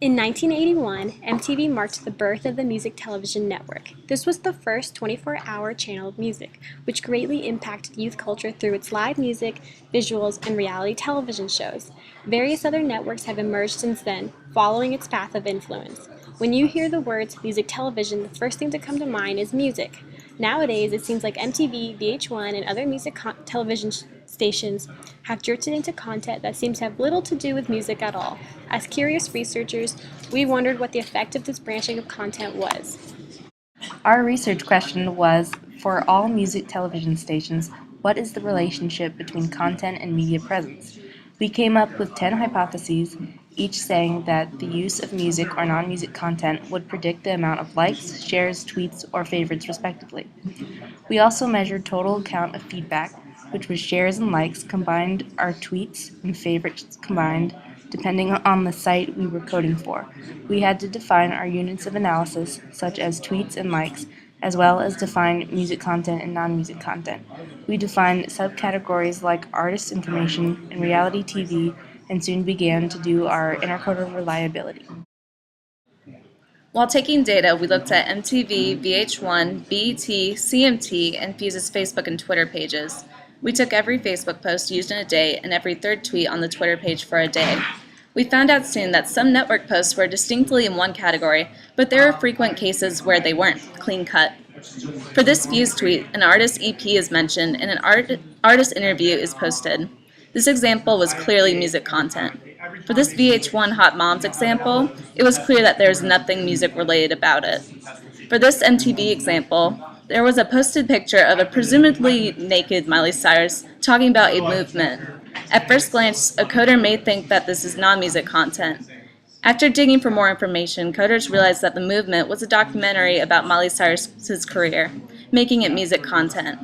In 1981, MTV marked the birth of the Music Television Network. This was the first 24-hour channel of music, which greatly impacted youth culture through its live music, visuals, and reality television shows. Various other networks have emerged since then, following its path of influence. When you hear the words music television, the first thing to come to mind is music. Nowadays, it seems like MTV, VH1, and other music television stations have drifted into content that seems to have little to do with music at all. As curious researchers, we wondered what the effect of this branching of content was. Our research question was, for all music television stations, what is the relationship between content and media presence? We came up with 10 hypotheses, each saying that the use of music or non-music content would predict the amount of likes, shares, tweets, or favorites respectively. We also measured total count of feedback, which was shares and likes combined, our tweets and favorites combined, depending on the site we were coding for. We had to define our units of analysis, such as tweets and likes, as well as define music content and non-music content. We defined subcategories like artist information and reality TV, and soon began to do our intercoder reliability. While taking data, we looked at MTV, VH1, BET, CMT, and Fuse's Facebook and Twitter pages. We took every Facebook post used in a day and every third tweet on the Twitter page for a day. We found out soon that some network posts were distinctly in one category, but there are frequent cases where they weren't clean cut. For this Fuse tweet, an artist EP is mentioned and an artist interview is posted. This example was clearly music content. For this VH1 Hot Moms example, it was clear that there was nothing music related about it. For this MTV example, there was a posted picture of a presumably naked Miley Cyrus talking about a movement. At first glance, a coder may think that this is non-music content. After digging for more information, coders realized that the movement was a documentary about Miley Cyrus's career, making it music content.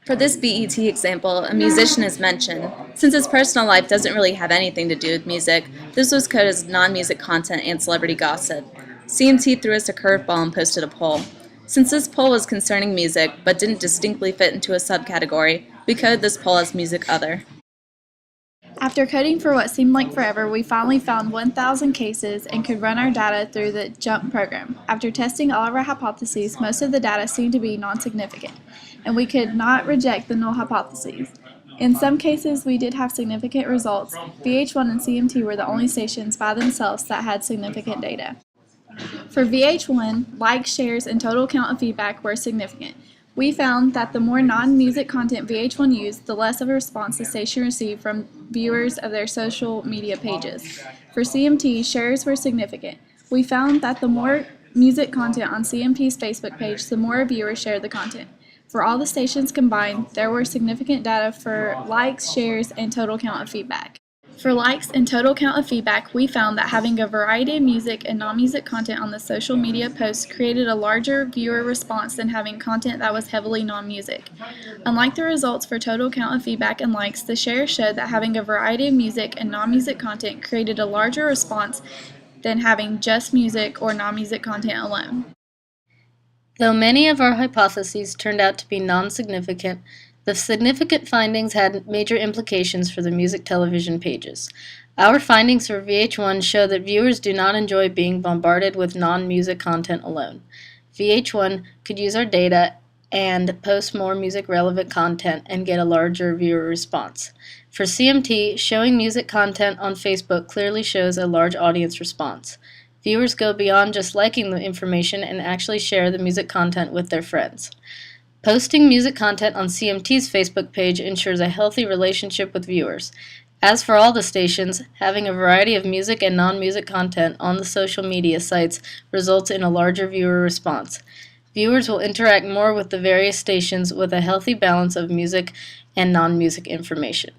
For this BET example, a musician is mentioned. Since his personal life doesn't really have anything to do with music, this was coded as non-music content and celebrity gossip. CMT threw us a curveball and posted a poll. Since this poll was concerning music, but didn't distinctly fit into a subcategory, we coded this poll as music other. After coding for what seemed like forever, we finally found 1,000 cases and could run our data through the JUMP program. After testing all of our hypotheses, most of the data seemed to be non-significant, and we could not reject the null hypotheses. In some cases, we did have significant results. VH1 and CMT were the only stations by themselves that had significant data. For VH1, likes, shares, and total count of feedback were significant. We found that the more non-music content VH1 used, the less of a response the station received from viewers of their social media pages. For CMT, shares were significant. We found that the more music content on CMT's Facebook page, the more viewers shared the content. For all the stations combined, there were significant data for likes, shares, and total count of feedback. For likes and total count of feedback, we found that having a variety of music and non-music content on the social media posts created a larger viewer response than having content that was heavily non-music. Unlike the results for total count of feedback and likes, the shares showed that having a variety of music and non-music content created a larger response than having just music or non-music content alone. Though many of our hypotheses turned out to be non-significant, the significant findings had major implications for the music television pages. Our findings for VH1 show that viewers do not enjoy being bombarded with non-music content alone. VH1 could use our data and post more music-relevant content and get a larger viewer response. For CMT, showing music content on Facebook clearly shows a large audience response. Viewers go beyond just liking the information and actually share the music content with their friends. Posting music content on CMT's Facebook page ensures a healthy relationship with viewers. As for all the stations, having a variety of music and non-music content on the social media sites results in a larger viewer response. Viewers will interact more with the various stations with a healthy balance of music and non-music information.